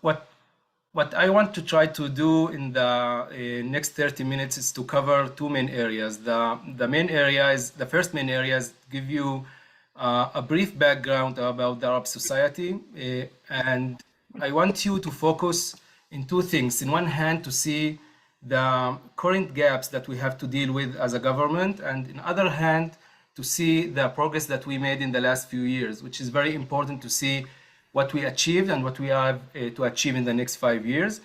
what what I want to try to do in the next 30 minutes is to cover two main areas. The first main area is give you a brief background about the Arab society, and I want you to focus in two things. In one hand, to see the current gaps that we have to deal with as a government, and in other hand, to see the progress that we made in the last few years, which is very important to see what we achieved and what we have to achieve in the next 5 years.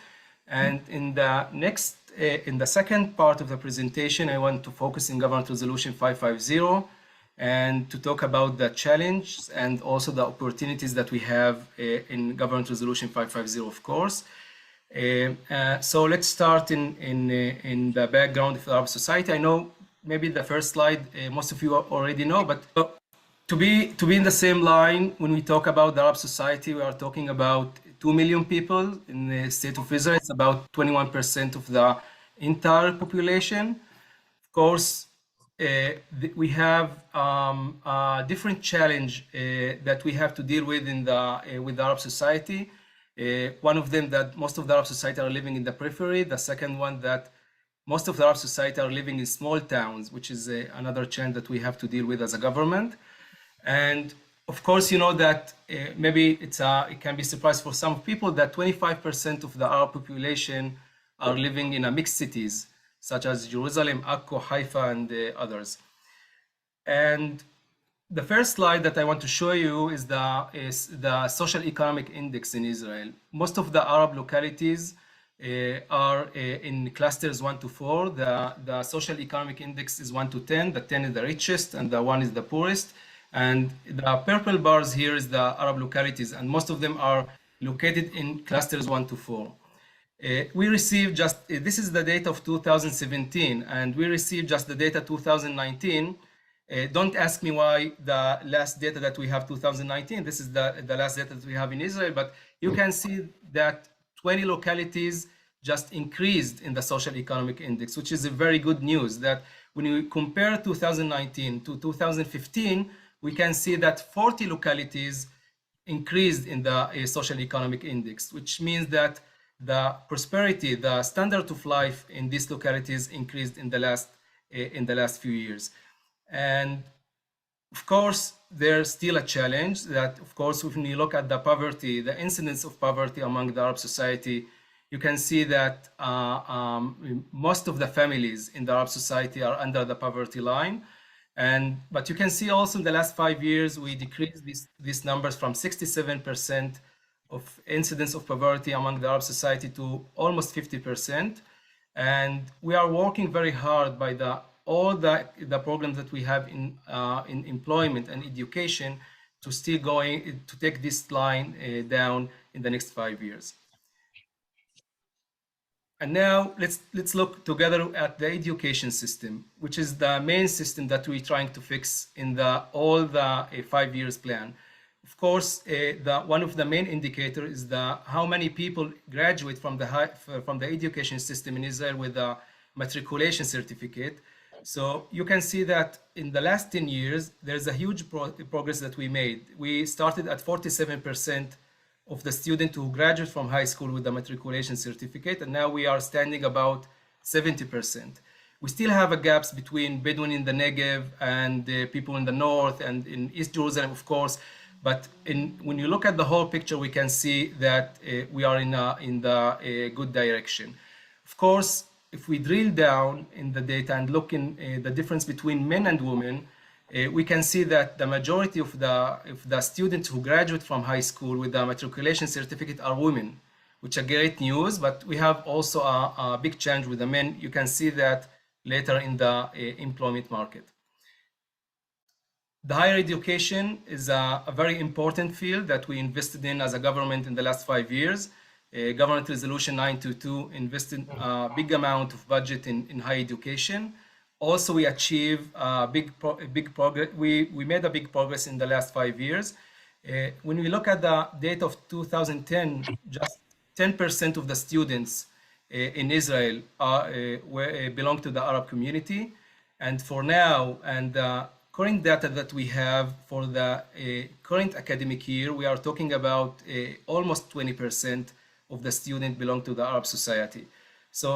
And in the second part of the presentation, I want to focus in Government Resolution 550 and to talk about the challenges and also the opportunities that we have in Government Resolution 550, of course. So let's start in the background of the Arab society. I know maybe the first slide most of you already know, but to be in the same line, when we talk about the Arab society, we are talking about 2 million people in the state of Israel. It's about 21% of the entire population. Of course, we have a different challenge that we have to deal with with the Arab society. One of them, that most of the Arab society are living in the periphery. The second one, that most of the Arab society are living in small towns, which is another challenge that we have to deal with as a government. And of course, you know that maybe it can be a surprise for some people that 25% of the Arab population are living in mixed cities, such as Jerusalem, Akko, Haifa, and others. And the first slide that I want to show you is the social economic index in Israel. Most of the Arab localities are in clusters 1 to 4. The social economic index is 1 to 10. The 10 is the richest, and the 1 is the poorest. And the purple bars here is the Arab localities, and most of them are located in clusters 1 to 4. We received this is the data of 2017, and we received just the data 2019. Don't ask me why the last data that we have 2019, this is the last data that we have in Israel, but you can see that 20 localities just increased in the social economic index, which is a very good news, that when you compare 2019 to 2015, we can see that 40 localities increased in the social economic index, which means that the prosperity, the standard of life in these localities increased in the last few years. And of course, there's still a challenge that, of course, when you look at the poverty, the incidence of poverty among the Arab society, you can see that most of the families in the Arab society are under the poverty line. But you can see also in the last 5 years, we decreased these numbers from 67% of incidence of poverty among the Arab society to almost 50%. And we are working very hard by all the programs that we have in employment and education to still to take this line down in the next 5 years. And now let's look together at the education system, which is the main system that we're trying to fix in all the 5 years plan. Of course, one of the main indicators is how many people graduate from the education system in Israel with a matriculation certificate. So you can see that in the last 10 years, there's a huge progress that we made. We started at 47% of the students who graduate from high school with a matriculation certificate, and now we are standing about 70%. We still have a gaps between Bedouin in the Negev and people in the north and in East Jerusalem, of course. But when you look at the whole picture, we can see that we are in the good direction. Of course, if we drill down in the data and look in the difference between men and women, we can see that the majority of the students who graduate from high school with a matriculation certificate are women, which is great news. But we have also a big change with the men. You can see that later in the employment market. The higher education is a very important field that we invested in as a government in the last 5 years. Government Resolution 922 invested a big amount of budget in higher education. Also, we achieved big progress. We made a big progress in the last 5 years. When we look at the data of 2010, just 10% of the students in Israel belong to the Arab community. And for now, and the current data that we have for the current academic year, we are talking about almost 20% of the student belong to the Arab society. So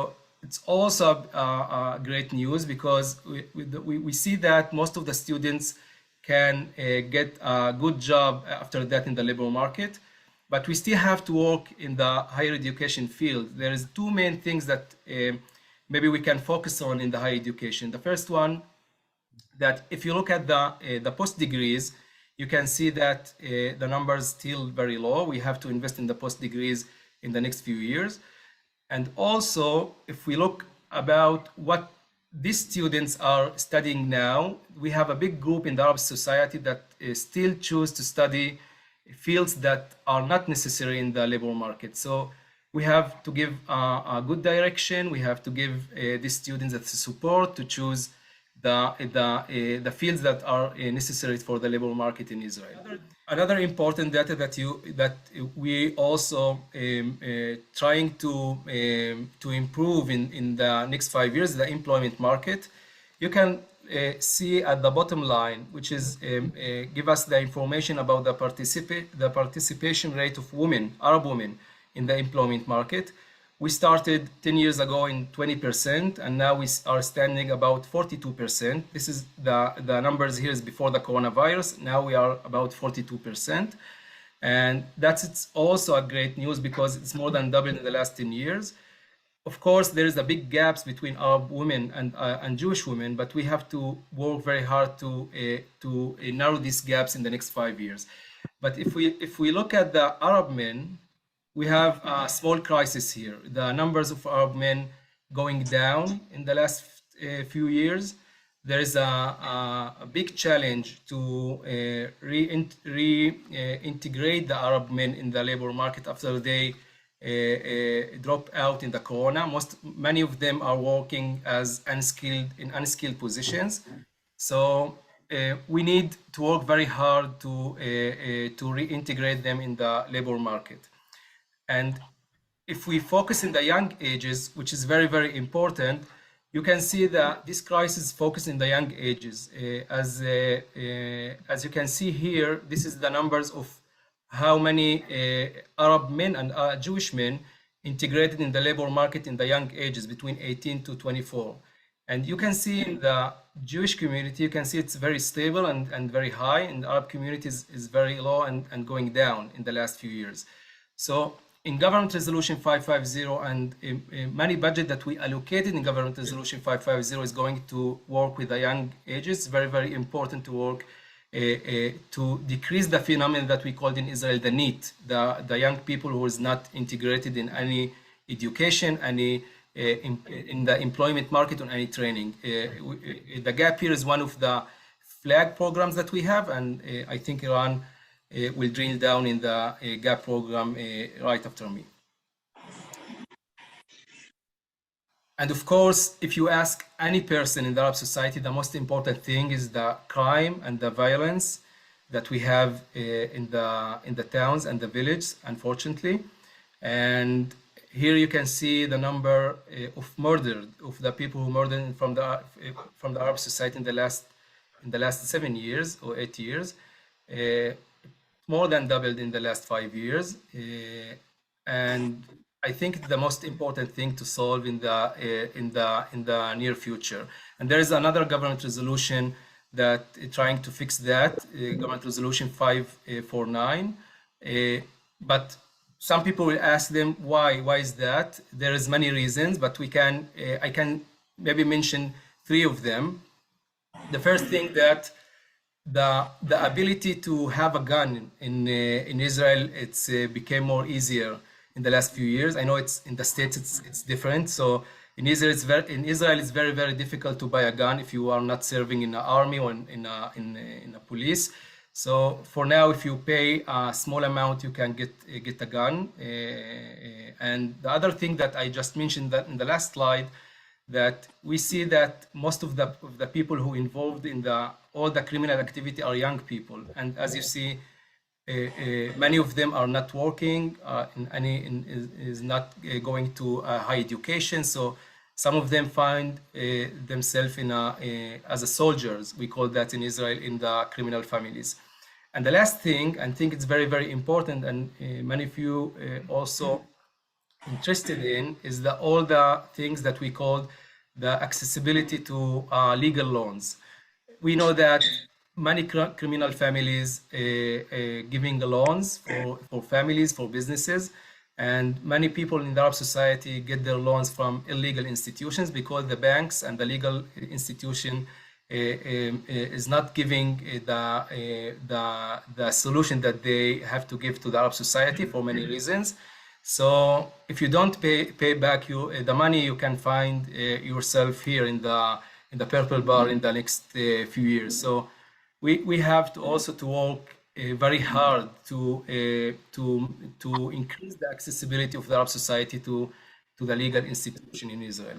it's also great news because we see that most of the students can get a good job after that in the labor market, but we still have to work in the higher education field. There is two main things that maybe we can focus on in the higher education. The first one, that if you look at the post degrees, you can see that the numbers still very low. We have to invest in the post degrees in the next few years. And also, if we look about what these students are studying now, we have a big group in the Arab society that still choose to study fields that are not necessary in the labor market. So we have to give a good direction. We have to give these students the support to choose the fields that are necessary for the labor market in Israel. Another important data that we also trying to improve in the next 5 years, the employment market. You can see at the bottom line, which is give us the information about the participation rate of women, Arab women, in the employment market. We started 10 years ago in 20%, and now we are standing about 42%. This is the numbers here is before the coronavirus. Now we are about 42%. And it's also a great news because it's more than doubled in the last 10 years. Of course, there is a big gaps between Arab women and Jewish women, but we have to work very hard to narrow these gaps in the next 5 years. But if we look at the Arab men, we have a small crisis here. The numbers of Arab men going down in the last few years. There is a big challenge to reintegrate the Arab men in the labor market after they drop out in the corona. Many of them are working as unskilled positions. So we need to work very hard to reintegrate them in the labor market. And if we focus in the young ages, which is very, very important, you can see that this crisis focuses in the young ages. As you can see here, this is the numbers of how many Arab men and Jewish men integrated in the labor market in the young ages between 18 to 24. And you can see in the Jewish community, you can see it's very stable and very high. In the Arab communities is very low and going down in the last few years. So in Government Resolution 550 and money budget that we allocated in Government Resolution 550 is going to work with the young ages. Very, very important to work to decrease the phenomenon that we called in Israel the NEET, the young people who is not integrated in any education, any in the employment market or any training. The gap here is one of the flag programs that we have, and I think Iran will drill down in the GAP program right after me. And of course, if you ask any person in the Arab society, the most important thing is the crime and the violence that we have in the towns and the villages, unfortunately. And here you can see the number of murdered, of the people who murdered from the Arab society in the last 7 years or 8 years. More than doubled in the last 5 years, and I think the most important thing to solve in the near future. And there is another government resolution that trying to fix that, Government Resolution 549. But some people will ask them why is that? There is many reasons, but I can maybe mention 3 of them. The first thing that the ability to have a gun in Israel, it's became more easier in the last few years. I know it's in the States it's different. So in Israel it's very, very difficult to buy a gun if you are not serving in the army or in a police. So for now, if you pay a small amount, you can get a gun. And the other thing that I just mentioned that in the last slide, that we see that most of the people who involved in all the criminal activity are young people, and as you see, many of them are not working, is not going to high education. So some of them find themselves as a soldiers. We call that in Israel in the criminal families. And the last thing, I think it's very, very important, and many of you also interested in is all the things that we call the accessibility to legal loans. We know that many criminal families giving loans for families, for businesses, and many people in the Arab society get their loans from illegal institutions because the banks and the legal institution is not giving the solution that they have to give to the Arab society for many reasons. So if you don't pay back the money, you can find yourself here in the purple bar in the next few years. So we have to also to work very hard to increase the accessibility of the Arab society to the legal institution in Israel.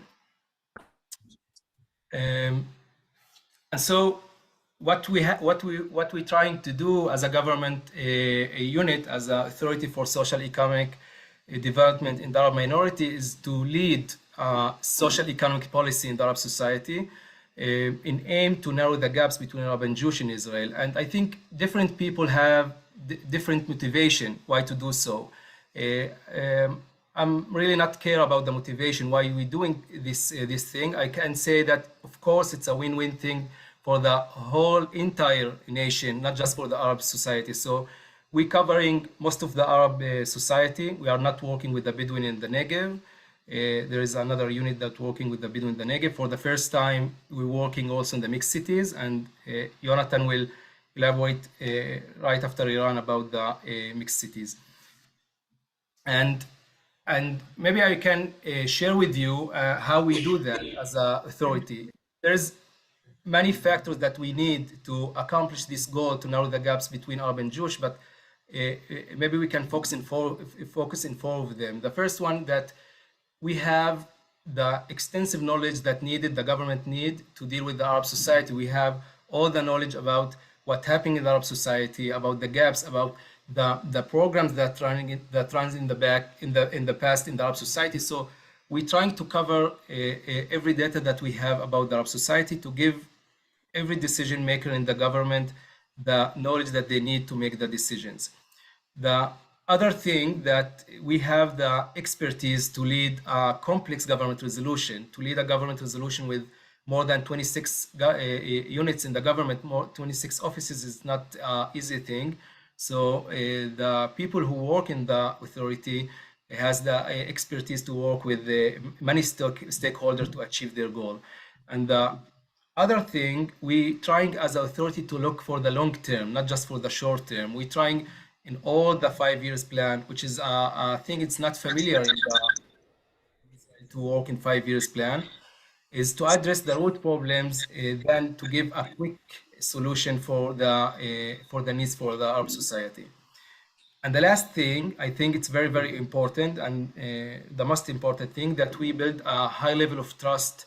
Um, and so what we're trying to do as a government a unit, as an authority for social economic development in the Arab minority, is to lead social economic policy in the Arab society in aim to narrow the gaps between Arab and Jewish in Israel. And I think different people have different motivation why to do so. I'm really not care about the motivation why we're doing this thing. I can say that of course it's a win-win thing for the whole entire nation, not just for the Arab society. So we're covering most of the Arab society. We are not working with the Bedouin in the Negev. There is another unit that working with the Bedouin in the Negev. For the first time, we're working also in the mixed cities, and Jonathan will elaborate right after Iran about the mixed cities. And maybe I can share with you how we do that as an authority. There's many factors that we need to accomplish this goal to narrow the gaps between Arab and Jewish, but maybe we can focus in four of them. The first one, that we have the extensive knowledge that the government need to deal with the Arab society. We have all the knowledge about what happened in the Arab society, about the gaps, about the programs that runs in the past in the Arab society. So we're trying to cover every data that we have about the Arab society to give every decision maker in the government the knowledge that they need to make the decisions. The other thing, that we have the expertise to lead a complex government resolution. To lead a government resolution with more than 26 units in the government, 26 offices, is not an easy thing. So the people who work in the authority has the expertise to work with many stakeholders to achieve their goal. And the other thing, we trying as an authority to look for the long term, not just for the short term. We trying in all the 5 years plan, which is I think it's not familiar to work in 5 years plan, is to address the root problems, then to give a quick solution for the needs for the Arab society. And the last thing, I think it's very, very important, and the most important thing, that we build a high level of trust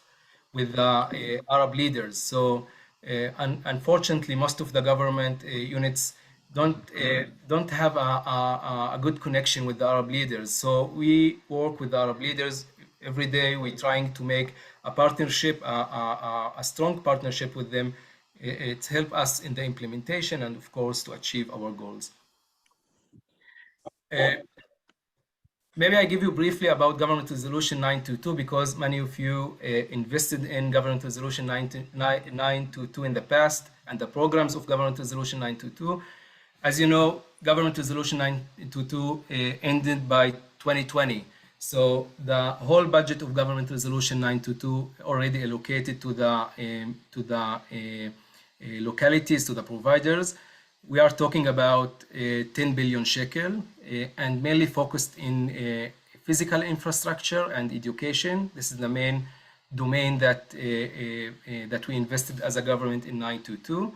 with the Arab leaders. So unfortunately, most of the government units don't have a good connection with the Arab leaders. So we work with the Arab leaders every day. We're trying to make a partnership, a strong partnership with them. It helps us in the implementation and, of course, to achieve our goals. Maybe I give you briefly about Government Resolution 922, because many of you invested in Government Resolution 922 in the past, and the programs of Government Resolution 922. As you know, Government Resolution 922 ended by 2020. So the whole budget of Government Resolution 922 already allocated to the localities, to the providers. We are talking about 10 billion shekel and mainly focused in physical infrastructure and education. This is the main domain that we invested as a government in 922.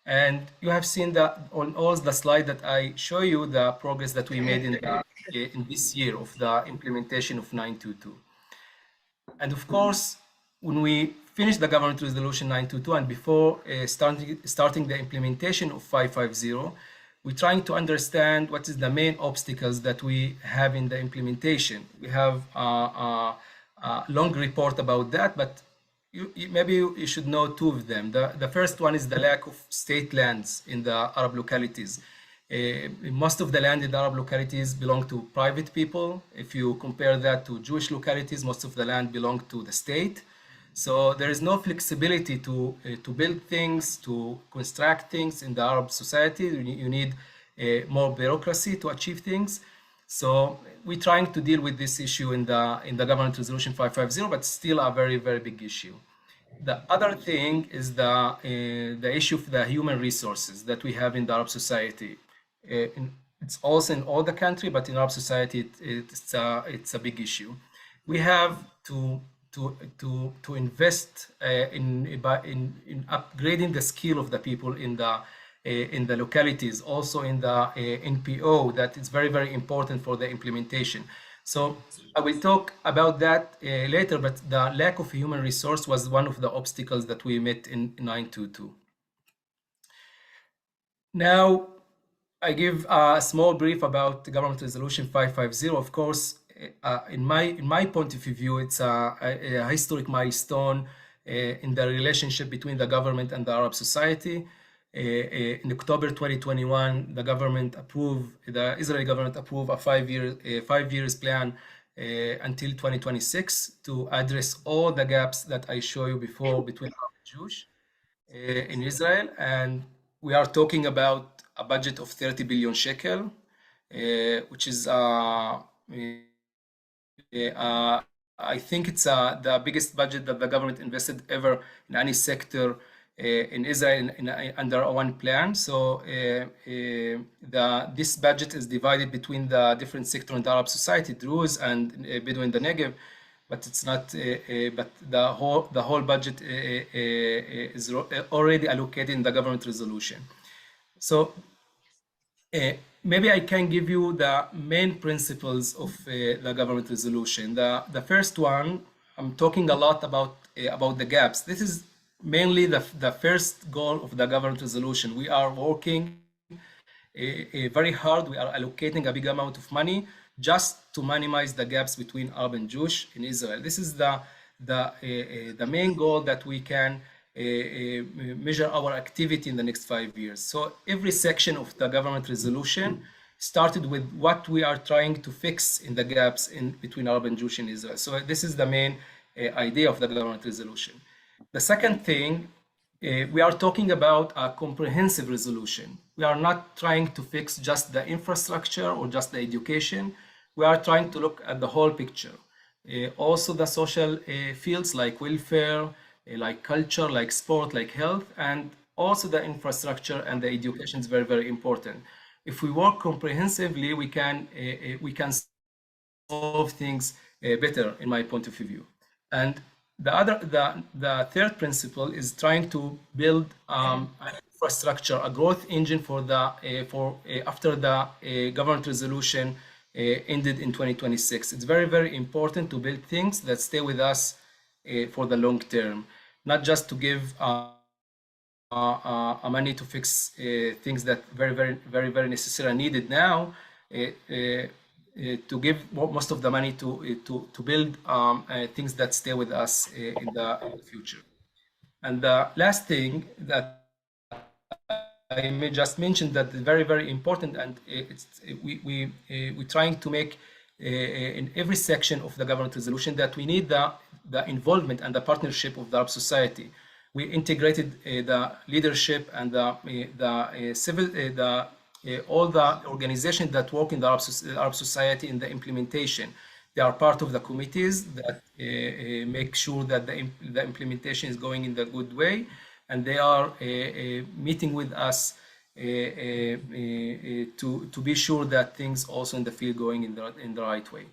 And you have seen that on all the slide that I show you, the progress that we made in this year of the implementation of 922. And of course, when we finish the Government Resolution 922 and before starting the implementation of 550, we're trying to understand what is the main obstacles that we have in the implementation. We have a long report about that, but maybe you should know two of them. The first one is the lack of state lands in the Arab localities. Most of the land in the Arab localities belong to private people. If you compare that to Jewish localities, most of the land belong to the state. So there is no flexibility to build things, to construct things in the Arab society. You need more bureaucracy to achieve things. So we're trying to deal with this issue in the Government Resolution 550, but still a very, very big issue. The other thing is the issue of the human resources that we have in the Arab society. It's also in all the country, but in Arab society, it's a big issue. We have to invest in upgrading the skill of the people in the localities, also in the NPO. That is very, very important for the implementation. So I will talk about that later, but the lack of human resource was one of the obstacles that we met in 922. Now, I give a small brief about the Government Resolution 550. Of course, in my point of view, it's a historic milestone in the relationship between the government and the Arab society. In October 2021, the Israeli government approved a 5 years plan until 2026 to address all the gaps that I showed you before between Arab and Jewish in Israel. And we are talking about a budget of 30 billion shekel, which is I think it's the biggest budget that the government invested ever in any sector in Israel under one plan. So this budget is divided between the different sectors in the Arab society, Druze and Bedouin the Negev, but it's not. But the whole budget is already allocated in the government resolution. So maybe I can give you the main principles of the government resolution. The first one, I'm talking a lot about the gaps. This is mainly the first goal of the government resolution. We are working very hard. We are allocating a big amount of money just to minimize the gaps between Arab and Jewish in Israel. This is the main goal that we can measure our activity in the next 5 years. So every section of the government resolution started with what we are trying to fix in the gaps between Arab and Jewish in Israel. So this is the main idea of the government resolution. The second thing, we are talking about a comprehensive resolution. We are not trying to fix just the infrastructure or just the education. We are trying to look at the whole picture. Also the social fields like welfare, like culture, like sport, like health, and also the infrastructure and the education is very, very important. If we work comprehensively, we can solve things better, in my point of view. And the third principle is trying to build an infrastructure, a growth engine for after the government resolution ended in 2026. It's very, very important to build things that stay with us for the long term, not just to give money to fix things that very necessary and needed now. To give most of the money to build things that stay with us in the future. And the last thing that I may just mention that is very, very important, and we're trying to make in every section of the government resolution that we need the involvement and the partnership of the Arab society. We integrated the leadership and the civil, all the organizations that work in the Arab society in the implementation. They are part of the committees that make sure that the implementation is going in the good way, and they are meeting with us to be sure that things also in the field going in the right way.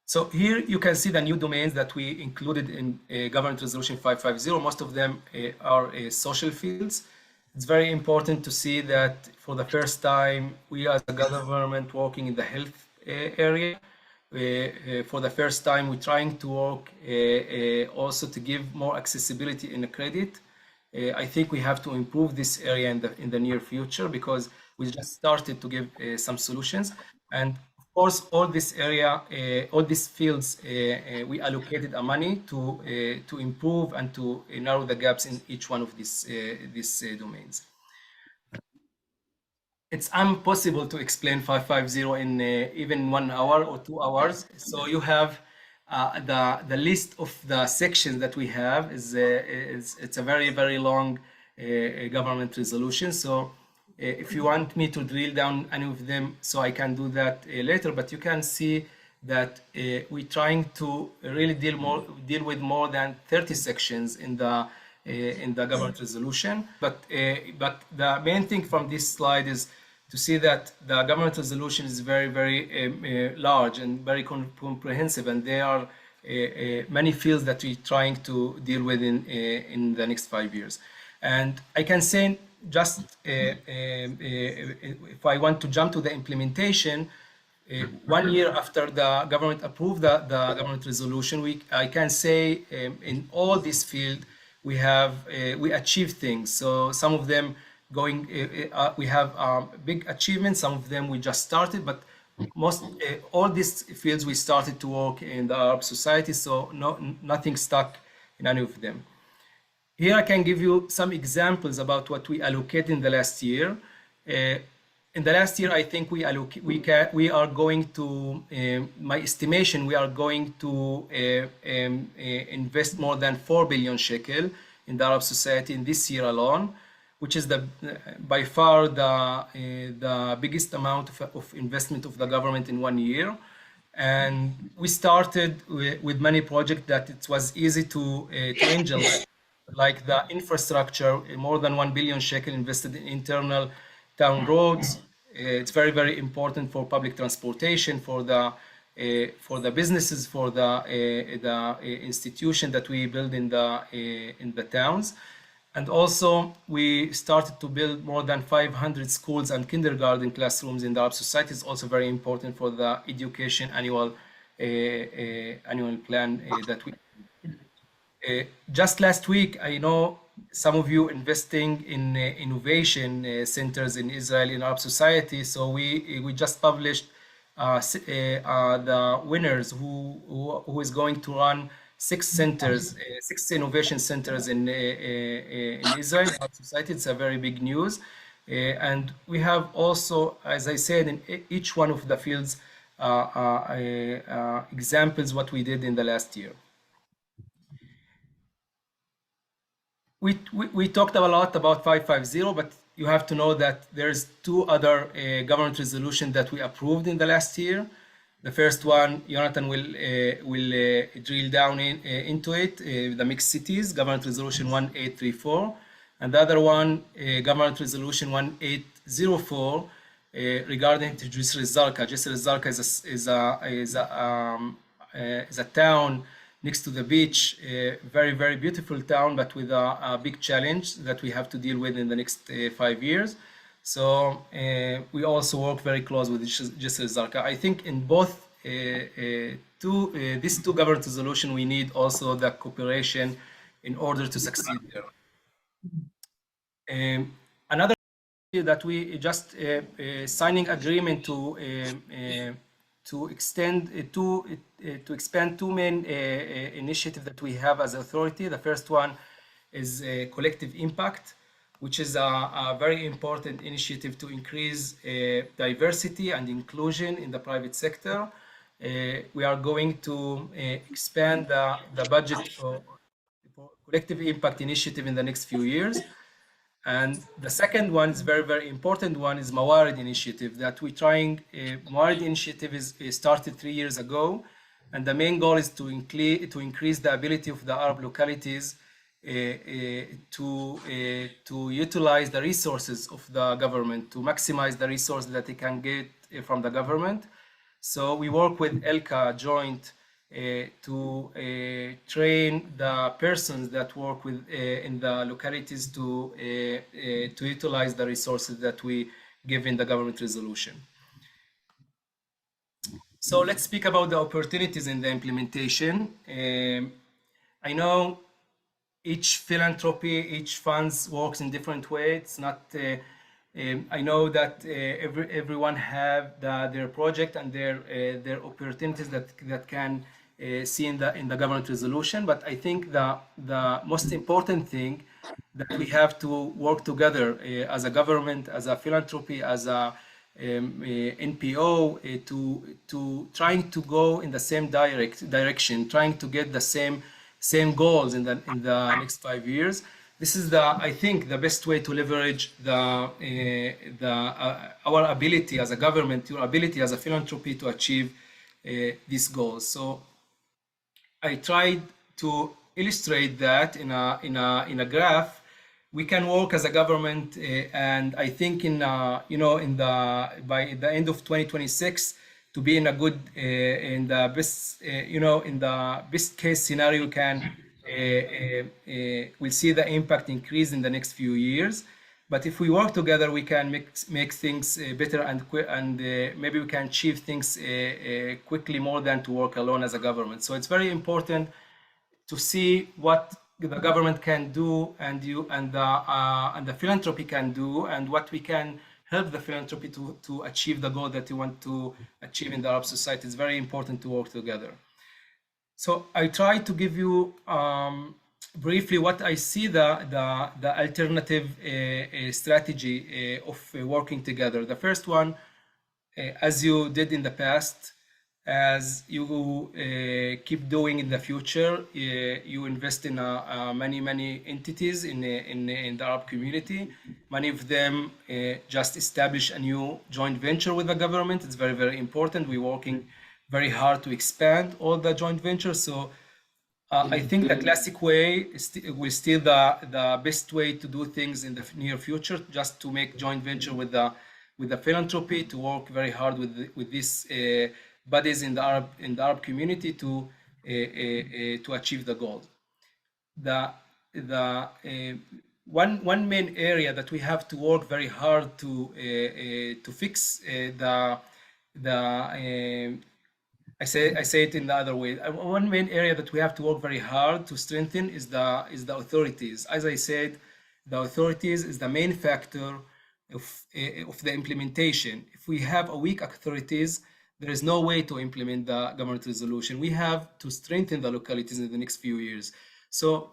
So here you can see the new domains that we included in Government Resolution 550. Most of them are social fields. It's very important to see that for the first time, we as a government working in the health area. For the first time, we're trying to work also to give more accessibility in the credit. I think we have to improve this area in the near future because we just started to give some solutions. And of course, all this area, all these fields, we allocated a money to improve and to narrow the gaps in each one of these domains. It's impossible to explain 550 in even 1 hour or 2 hours. So you have the list of the sections that we have is it's a very long government resolution. So if you want me to drill down any of them, so I can do that later. But you can see that we're trying to really deal with more than 30 sections in the government resolution. But the main thing from this slide is to see that the government resolution is very large and very comprehensive, and there are many fields that we're trying to deal with in the next 5 years. And I can say just if I want to jump to the implementation, 1 year after the government approved the government resolution, I can say in all this field we achieved things. So some of them we have big achievements. Some of them we just started, but all these fields we started to work in the Arab society. So nothing stuck in any of them. Here I can give you some examples about what we allocate in the last year. In the last year, I think we are going to, my estimation, we are going to invest more than 4 billion shekel in the Arab society in this year alone, which is by far the biggest amount of investment of the government in 1 year. And we started with many projects that it was easy to angel, like the infrastructure, more than 1 billion shekel invested in internal town roads. It's very important for public transportation, for the businesses, for the institution that we build in the towns. And also we started to build more than 500 schools and kindergarten classrooms in the Arab society. It's also very important for the education annual plan that we. Just last week, I know some of you investing in innovation centers in Israel in Arab society. So we just published the winners who is going to run 6 centers, 6 innovation centers in Israel in Arab society. It's a very big news, and we have also, as I said, in each one of the fields examples what we did in the last year. We talked a lot about 550, but you have to know that there's 2 other government resolutions that we approved in the last year. The first one, Jonathan will drill down into it, the mixed cities, government resolution 1834, and the other one, government resolution 1804, regarding to Jisr al-Zarqa. Jisr al-Zarqa is a town next to the beach, very beautiful town, but with a big challenge that we have to deal with in the next 5 years. So we also work very close with Jisr al-Zarqa. I think in both these 2 government resolutions, we need also the cooperation in order to succeed there. Another that we just signing agreement to expand 2 main initiatives that we have as authority. The first one is collective impact, which is a very important initiative to increase diversity and inclusion in the private sector. We are going to expand the budget for collective impact initiative in the next few years. And the second one is very important one is Mawarid initiative that we're trying. Mawarid initiative is started 3 years ago, and the main goal is to increase the ability of the Arab localities to utilize the resources of the government, to maximize the resources that they can get from the government. So we work with ELCA joint to train the persons that work in the localities to utilize the resources that we give in the government resolution. So let's speak about the opportunities in the implementation. I know each philanthropy, each funds works in different way. It's not I know that everyone have their project and their opportunities that can see in the government resolution. But I think the most important thing that we have to work together as a government, as a philanthropy, as a NPO to trying to go in the same direction, trying to get the same goals in the next 5 years. This is I think the best way to leverage our ability as a government, your ability as a philanthropy to achieve these goals. So I tried to illustrate that in a graph. We can work as a government, and I think in by the end of 2026 to be in a good in the best in the best case scenario can we'll see the impact increase in the next few years. But if we work together, we can make things better and maybe we can achieve things quickly more than to work alone as a government. So it's very important to see what the government can do and the philanthropy can do, and what we can help the philanthropy to achieve the goal that you want to achieve in the Arab society. It's very important to work together. So I try to give you briefly what I see the alternative strategy of working together. The first one, as you did in the past, as you keep doing in the future, you invest in many entities in the Arab community. Many of them just establish a new joint venture with the government. It's very important. We're working very hard to expand all the joint ventures. So I think the classic way is still the best way to do things in the near future, just to make joint venture with the philanthropy, to work very hard with these bodies in the Arab community to achieve the goal. One main area that we have to work very hard to fix I say it in the other way. One main area that we have to work very hard to strengthen is the authorities. As I said, the authorities is the main factor of the implementation. If we have a weak authorities, there is no way to implement the government resolution. We have to strengthen the localities in the next few years. So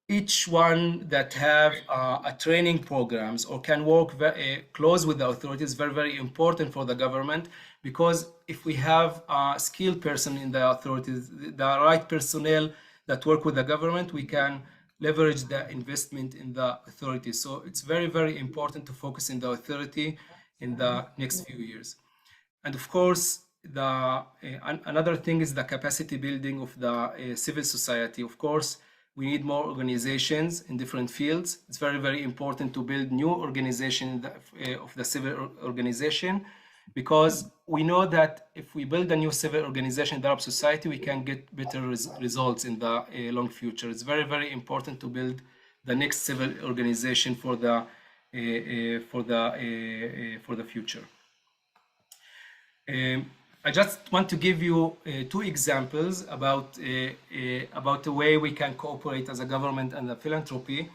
each one that have a training programs or can work very close with the authorities is very important for the government, because if we have a skilled person in the authorities, the right personnel that work with the government, we can leverage the investment in the authority. So it's very important to focus in the authority in the next few years. And of course, another thing is the capacity building of the civil society. Of course, we need more organizations in different fields. It's very important to build new organization of the civil organization, because we know that if we build a new civil organization in the Arab society, we can get better results in the long future. It's very important to build the next civil organization for the future. I just want to give you two examples about the way we can cooperate as a government and a philanthropy.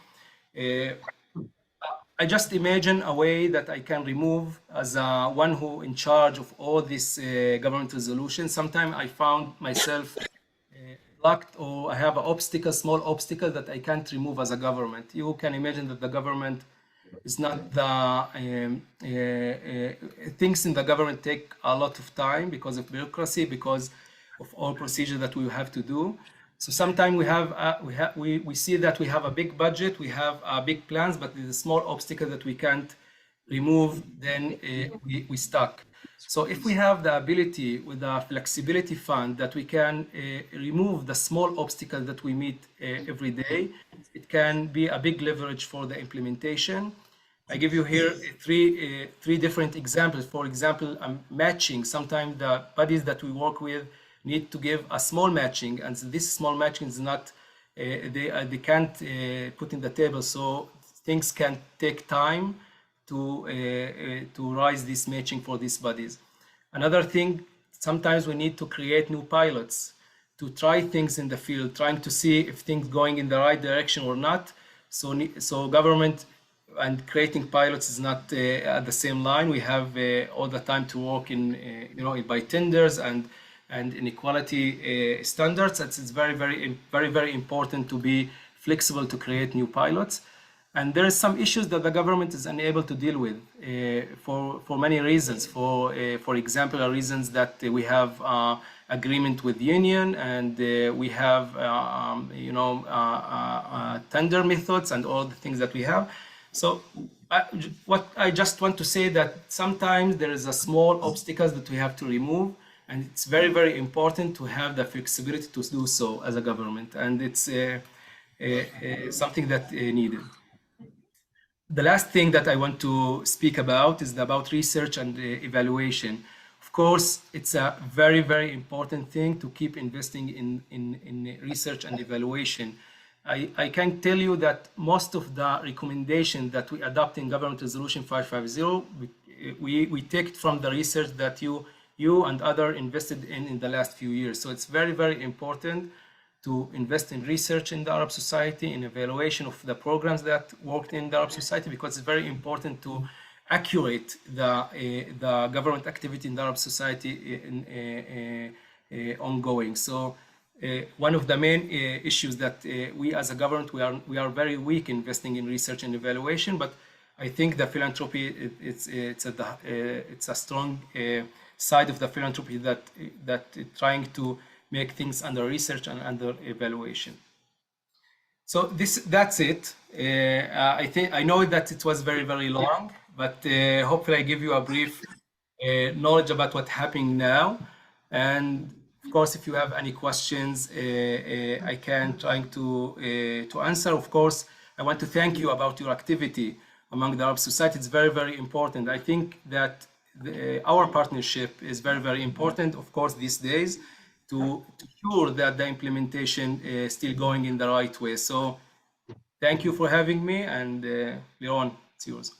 I just imagine a way that I can remove as one who in charge of all this government resolutions. Sometimes I found myself blocked, or I have an small obstacle that I can't remove as a government. You can imagine that the government is not things in the government take a lot of time because of bureaucracy, because of all procedures that we have to do. So sometimes we see that we have a big budget, we have big plans, but there's a small obstacle that we can't remove, then we stuck. So if we have the ability with the flexibility fund that we can remove the small obstacle that we meet every day, it can be a big leverage for the implementation. I give you here three different examples. For example, matching. Sometimes the bodies that we work with need to give a small matching, and this small matching is not they can't put in the table. So things can take time to rise this matching for these bodies. Another thing, sometimes we need to create new pilots to try things in the field, trying to see if things going in the right direction or not. So government and creating pilots is not at the same line. We have all the time to work in, by tenders and inequality standards. It's very important to be flexible to create new pilots. And there are some issues that the government is unable to deal with for many reasons. For example, reasons that we have agreement with union, and we have tender methods and all the things that we have. So what I just want to say that sometimes there is a small obstacles that we have to remove, and it's very important to have the flexibility to do so as a government, and it's something that needed. The last thing that I want to speak about is about research and evaluation. Of course, it's a very important thing to keep investing in research and evaluation. I can tell you that most of the recommendations that we adopt in Government Resolution 550, we take it from the research that you and other invested in the last few years. So it's very important to invest in research in the Arab society, in evaluation of the programs that worked in the Arab society, because it's very important to accurate the government activity in the Arab society ongoing. So one of the main issues that we as a government, we are very weak investing in research and evaluation, but I think the philanthropy, it's a strong side of the philanthropy that trying to make things under research and under evaluation. So that's it. I know that it was very long, but hopefully I give you a brief knowledge about what's happening now. And of course, if you have any questions, I can try to answer. Of course, I want to thank you about your activity among the Arab society. It's very important. I think that our partnership is very important, of course, these days, to ensure that the implementation is still going in the right way. So thank you for having me, and Leon, it's yours.